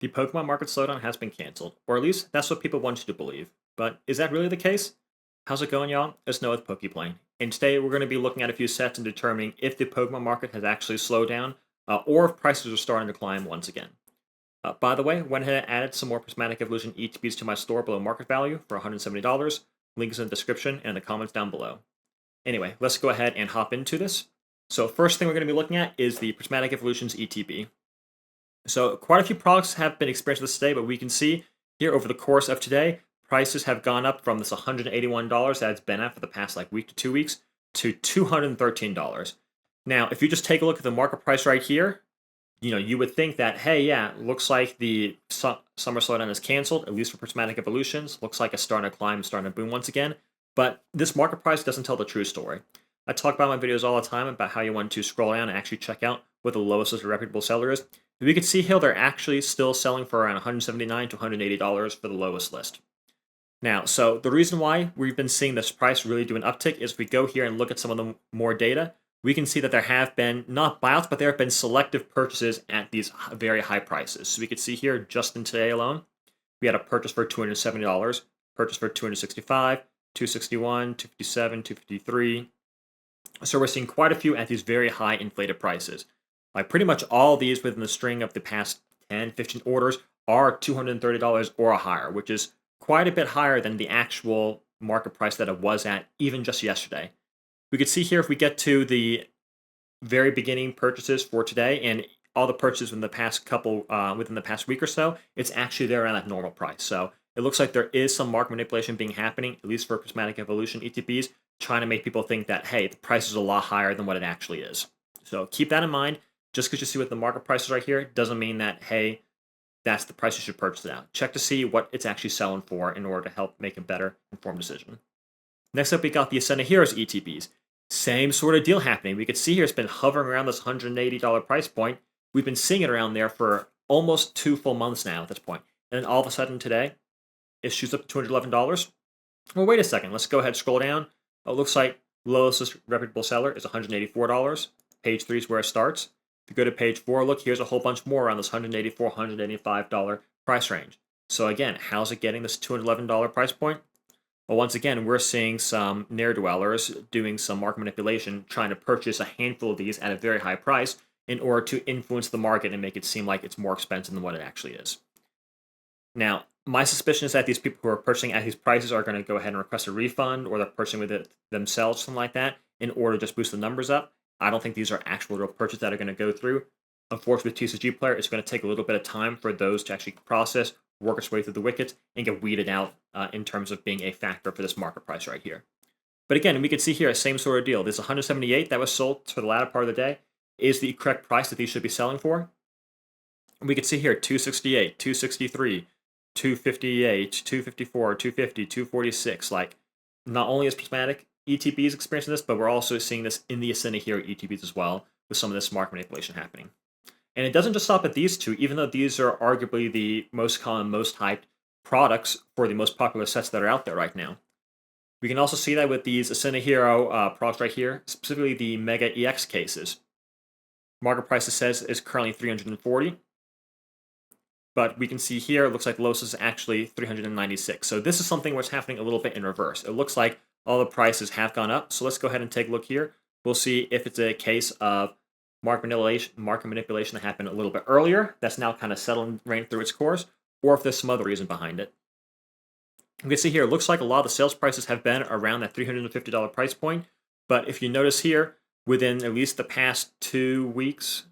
The Pokemon market slowdown has been canceled, or at least that's what people want you to believe. But is that really the case? How's it going, y'all? It's Noah with PokePlaying, and today we're going to be looking at a few sets and determining if the Pokemon market has actually slowed down, or if prices are starting to climb once again. By the way, went ahead and added some more Prismatic Evolution ETBs to my store below market value for $170. Link is in the description and in the comments down below. Anyway, let's go ahead and hop into this. So first thing we're going to be looking at is the Prismatic Evolutions ETB. So quite a few products have been experienced this today, but we can see here over the course of today, prices have gone up from this $181 that it's been at for the past week to 2 weeks to $213. Now, if you just take a look at the market price right here, you would think that, hey, yeah, looks like the summer slowdown is canceled, at least for Prismatic Evolutions. Looks like it's starting to climb, starting to boom once again. But this market price doesn't tell the true story. I talk about in my videos all the time about how you want to scroll down and actually check out what the lowest listed reputable seller is. We can see here they're actually still selling for around $179 to $180 for the lowest list. Now, so the reason why we've been seeing this price really do an uptick is if we go here and look at some of the more data, we can see that there have been, not buyouts, but there have been selective purchases at these very high prices. So we could see here, just in today alone, we had a purchase for $270, purchase for $265, $261, $257, $253. So we're seeing quite a few at these very high inflated prices. Pretty much all these within the string of the past 10, 15 orders are $230 or higher, which is quite a bit higher than the actual market price that it was at even just yesterday. We could see here if we get to the very beginning purchases for today and all the purchases in the past within the past week or so, it's actually there around that normal price. So it looks like there is some market manipulation being happening, at least for Prismatic Evolution ETPs, trying to make people think that, hey, the price is a lot higher than what it actually is. So keep that in mind. Just because you see what the market price is right here doesn't mean that, hey, that's the price you should purchase it at. Check to see what it's actually selling for in order to help make a better informed decision. Next up, we got the Ascendant Heroes ETBs. Same sort of deal happening. We could see here it's been hovering around this $180 price point. We've been seeing it around there for almost 2 full months now at this point. And then all of a sudden today, it shoots up to $211. Well, wait a second. Let's go ahead and scroll down. It looks like lowest reputable seller is $184. Page 3 is where it starts. If you go to page 4, look, here's a whole bunch more around this $184, $185 price range. So again, how's it getting this $211 price point? Well, once again, we're seeing some ne'er-dwellers doing some market manipulation, trying to purchase a handful of these at a very high price in order to influence the market and make it seem like it's more expensive than what it actually is. Now, my suspicion is that these people who are purchasing at these prices are going to go ahead and request a refund, or they're purchasing with it themselves, something like that, in order to just boost the numbers up. I don't think these are actual real purchases that are going to go through. Unfortunately, with TCG Player, it's going to take a little bit of time for those to actually process, work its way through the wickets, and get weeded out in terms of being a factor for this market price right here. But again, we can see here, same sort of deal. This 178 that was sold for the latter part of the day is the correct price that these should be selling for. We can see here 268, 263, 258, 254, 250, 246. Not only is Prismatic ETBs experiencing this, but we're also seeing this in the Ascendant Hero ETBs as well, with some of this market manipulation happening. And it doesn't just stop at these two, even though these are arguably the most common, most hyped products for the most popular sets that are out there right now. We can also see that with these Ascendant Hero products right here, specifically the Mega EX cases. Market price, it says, is currently $340. But we can see here, it looks like lowest is actually $396. So this is something what's happening a little bit in reverse. It looks like all the prices have gone up. So let's go ahead and take a look here. We'll see if it's a case of market manipulation that happened a little bit earlier, that's now kind of settling right through its course, or if there's some other reason behind it. You can see here, it looks like a lot of the sales prices have been around that $350 price point. But if you notice here, within at least the past 2 weeks,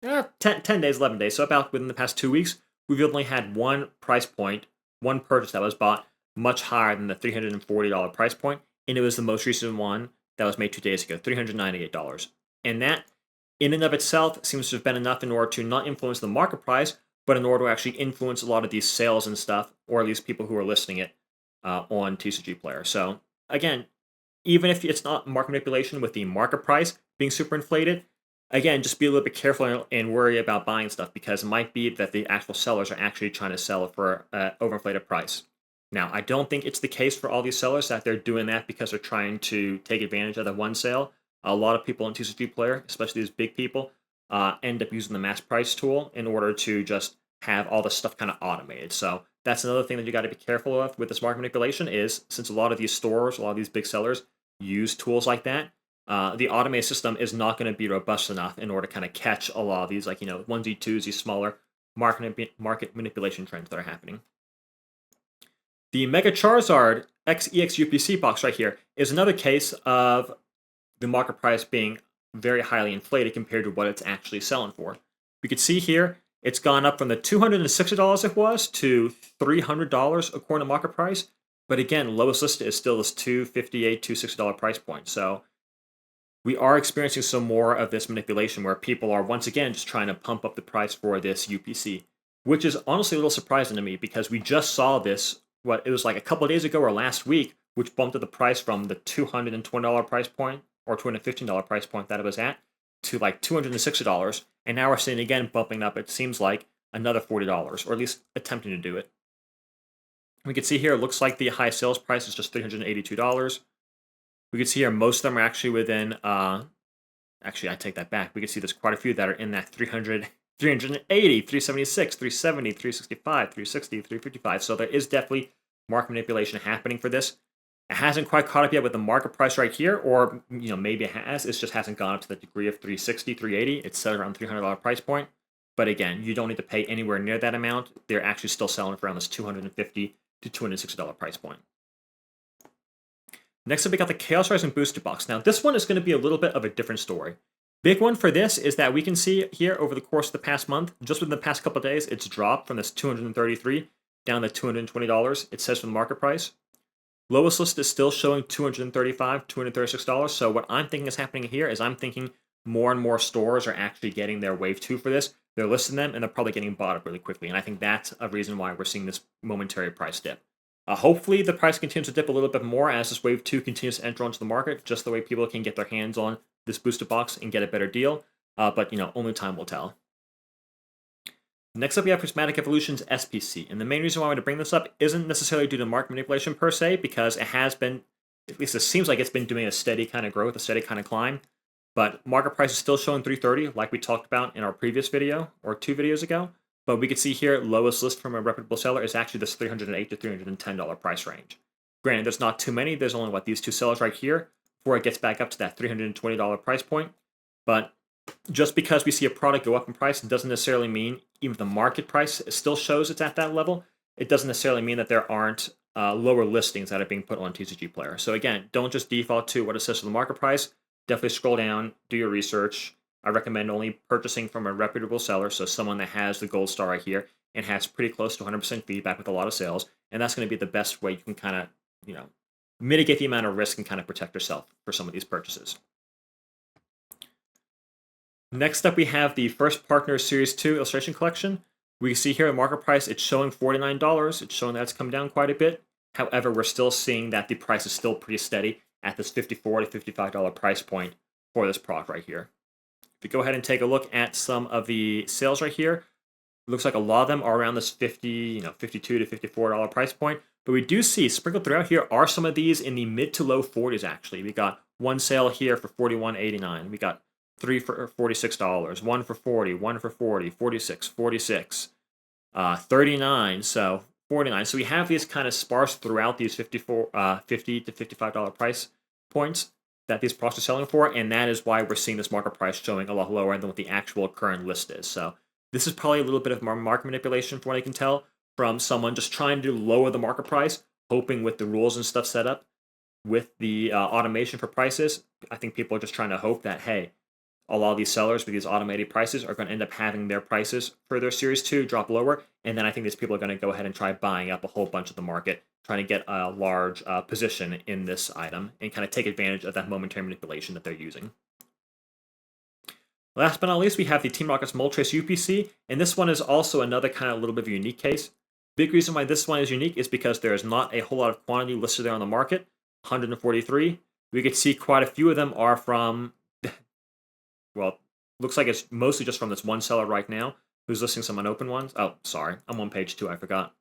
10 days, 11 days, so about within the past 2 weeks, we've only had one price point, one purchase that was bought much higher than the $340 price point, and it was the most recent one that was made 2 days ago, $398. And that, in and of itself, seems to have been enough in order to not influence the market price, but in order to actually influence a lot of these sales and stuff, or at least people who are listing it on TCG Player. So, again, even if it's not market manipulation with the market price being super inflated, again, just be a little bit careful and worry about buying stuff, because it might be that the actual sellers are actually trying to sell it for an overinflated price. Now, I don't think it's the case for all these sellers that they're doing that because they're trying to take advantage of the one sale. A lot of people in TCG Player, especially these big people, end up using the mass price tool in order to just have all this stuff kind of automated. So that's another thing that you got to be careful of with this market manipulation is since a lot of these stores, a lot of these big sellers use tools like that, the automated system is not going to be robust enough in order to kind of catch a lot of these, like, onesie, twosie, smaller market manipulation trends that are happening. The Mega Charizard XEX UPC box right here is another case of the market price being very highly inflated compared to what it's actually selling for. We can see here it's gone up from the $260 it was to $300 according to market price. But again, lowest listed is still this $258, $260 price point. So we are experiencing some more of this manipulation where people are once again just trying to pump up the price for this UPC, which is honestly a little surprising to me because we just saw this, it was like a couple of days ago or last week, which bumped up the price from the $220 price point or $215 price point that it was at to like $260. And now we're seeing again bumping up, it seems like, another $40, or at least attempting to do it. We can see here, it looks like the high sales price is just $382. We can see here most of them are actually within, actually I take that back. We can see there's quite a few that are in that 300, 380, 376, 370, 365, 360, 355. So there is definitely market manipulation happening for this. It hasn't quite caught up yet with the market price right here, or maybe it has. It just hasn't gone up to the degree of 360, 380. It's set around $300 price point. But again, you don't need to pay anywhere near that amount. They're actually still selling for around this $250 to $260 price point. Next up, we got the Chaos Rising Booster Box. Now, this one is going to be a little bit of a different story. Big one for this is that we can see here over the course of the past month, just within the past couple of days, it's dropped from this $233 down to $220. It says from the market price. Lowest list is still showing $235, $236. So what I'm thinking is happening here is I'm thinking more and more stores are actually getting their wave 2 for this. They're listing them and they're probably getting bought up really quickly. And I think that's a reason why we're seeing this momentary price dip. Hopefully the price continues to dip a little bit more as this wave 2 continues to enter onto the market, just the way people can get their hands on this booster box and get a better deal. But only time will tell. Next up, we have Prismatic Evolution's SPC. And the main reason why I want to bring this up isn't necessarily due to market manipulation per se, because it has been, at least it seems like it's been doing a steady kind of growth, a steady kind of climb. But market price is still showing $330, like we talked about in our previous video, or 2 videos ago. But we can see here, lowest list from a reputable seller is actually this $308 to $310 price range. Granted, there's not too many. There's only, these 2 sellers right here before it gets back up to that $320 price point. But just because we see a product go up in price doesn't necessarily mean, even if the market price still shows it's at that level, it doesn't necessarily mean that there aren't lower listings that are being put on TCG Player. So again, don't just default to what it says for the market price. Definitely scroll down, do your research. I recommend only purchasing from a reputable seller, so someone that has the gold star right here and has pretty close to 100% feedback with a lot of sales. And that's going to be the best way you can kind of, mitigate the amount of risk and kind of protect yourself for some of these purchases. Next up, we have the First Partner Series 2 illustration collection. We can see here the market price, it's showing $49. It's showing that it's come down quite a bit. However, we're still seeing that the price is still pretty steady at this $54 to $55 price point for this product right here. If you go ahead and take a look at some of the sales right here, it looks like a lot of them are around this $52 to $54 price point. But we do see sprinkled throughout here are some of these in the mid to low 40s actually. We got one sale here for $41.89. We got 3 for $46, 1 for $40, 1 for $40, 46, 46, 39, so 49. So we have these kind of sparse throughout these $50 to $55 price points that these products are selling for, and that is why we're seeing this market price showing a lot lower than what the actual current list is. So this is probably a little bit of market manipulation from what I can tell from someone just trying to lower the market price, hoping with the rules and stuff set up with the automation for prices. I think people are just trying to hope that, hey, a lot of these sellers with these automated prices are going to end up having their prices for their Series 2 drop lower. And then I think these people are going to go ahead and try buying up a whole bunch of the market, trying to get a large position in this item and kind of take advantage of that momentary manipulation that they're using. Last but not least, we have the Team Rocket's Moltres UPC. And this one is also another kind of a little bit of a unique case. Big reason why this one is unique is because there is not a whole lot of quantity listed there on the market, 143. We could see quite a few of them are from, well, looks like it's mostly just from this one seller right now who's listing some unopened ones. Oh, sorry, I'm on page 2, I forgot.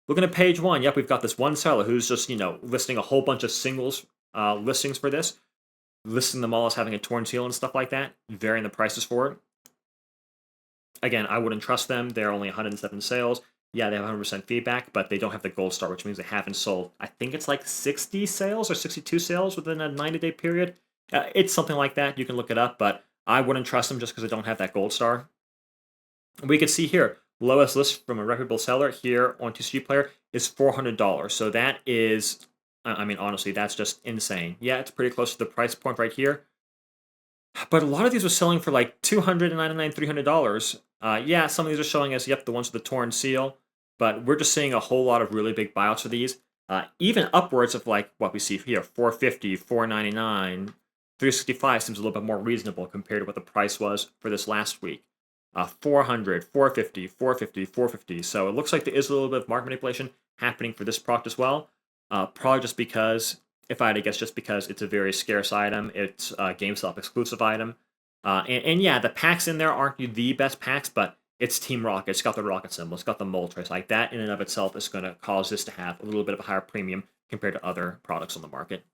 Looking at page 1, yep, we've got this one seller who's just, listing a whole bunch of singles listings for this, listing them all as having a torn seal and stuff like that, varying the prices for it. again, I wouldn't trust them. They're only 107 sales. Yeah, they have 100% feedback, but they don't have the gold star, which means they haven't sold. I think it's like 60 sales or 62 sales within a 90-day period. It's something like that. You can look it up, but I wouldn't trust them just because they don't have that gold star. We can see here, lowest list from a reputable seller here on TCG Player is $400. So that is, I mean, honestly, that's just insane. Yeah, it's pretty close to the price point right here. But a lot of these were selling for like $299, $300. Yeah, some of these are showing us, yep, the ones with the torn seal. But we're just seeing a whole lot of really big buyouts for these. Even upwards of like what we see here, $450, $499, $365 seems a little bit more reasonable compared to what the price was for this last week. 400, 450, 450, 450. So it looks like there is a little bit of market manipulation happening for this product as well. Probably just because, if I had to guess, just because it's a very scarce item. It's a GameStop exclusive item. And yeah, the packs in there aren't the best packs, but it's Team Rocket. It's got the rocket symbol. It's got the Moltres. Like that in and of itself is going to cause this to have a little bit of a higher premium compared to other products on the market.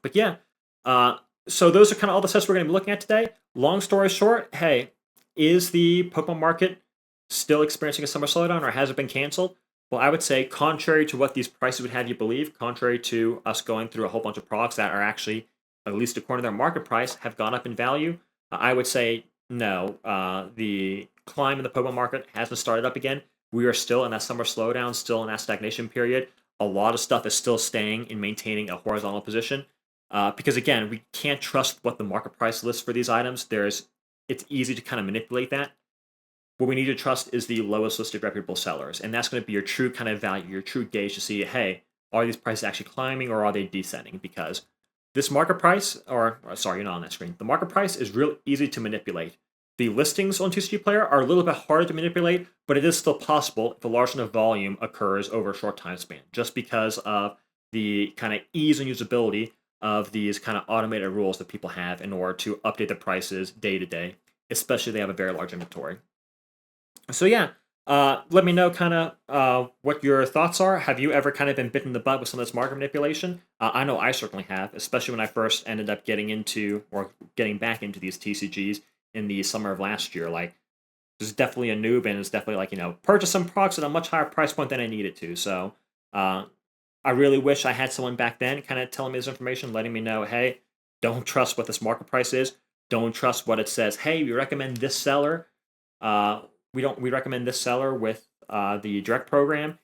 But yeah, so those are kind of all the sets we're going to be looking at today. Long story short, hey, is the Pokemon market still experiencing a summer slowdown, or has it been canceled? Well, I would say, contrary to what these prices would have you believe, contrary to us going through a whole bunch of products that are actually, at least according to their market price, have gone up in value, I would say no. The climb in the Pokemon market hasn't started up again. We are still in that summer slowdown, still in that stagnation period. A lot of stuff is still staying and maintaining a horizontal position. Because again, we can't trust what the market price lists for these items. It's easy to kind of manipulate that. What we need to trust is the lowest listed reputable sellers, and that's going to be your true kind of value, your true gauge to see, hey, are these prices actually climbing or are they descending? Because this market price, sorry, you're not on that screen. The market price is real easy to manipulate. The listings on TCG Player are a little bit harder to manipulate, but it is still possible if a large enough volume occurs over a short time span, just because of the kind of ease and usability of these kind of automated rules that people have in order to update the prices day to day, especially if they have a very large inventory. So yeah, let me know kind of what your thoughts are. Have you ever kind of been bitten in the butt with some of this market manipulation? I know I certainly have, especially when I first ended up getting back into these TCGs in the summer of last year. Like, this is definitely a noob, and it's definitely like, purchase some products at a much higher price point than I needed to. So I really wish I had someone back then kind of telling me this information, letting me know, hey, don't trust what this market price is. Don't trust what it says. Hey, we recommend this seller. We recommend this seller with the direct program.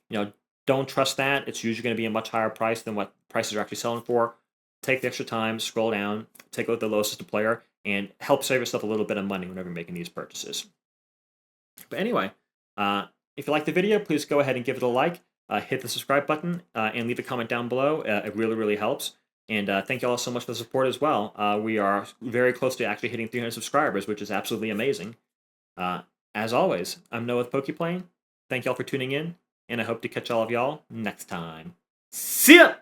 Don't trust that. It's usually going to be a much higher price than what prices are actually selling for. Take the extra time, scroll down, take a look at the lowest listed player, and help save yourself a little bit of money whenever you're making these purchases. But anyway, if you like the video, please go ahead and give it a like. Hit the subscribe button and leave a comment down below. It really, really helps. And thank you all so much for the support as well. We are very close to actually hitting 300 subscribers, which is absolutely amazing. As always, I'm Noah with PokePlaying. Thank y'all for tuning in, and I hope to catch all of y'all next time. See ya!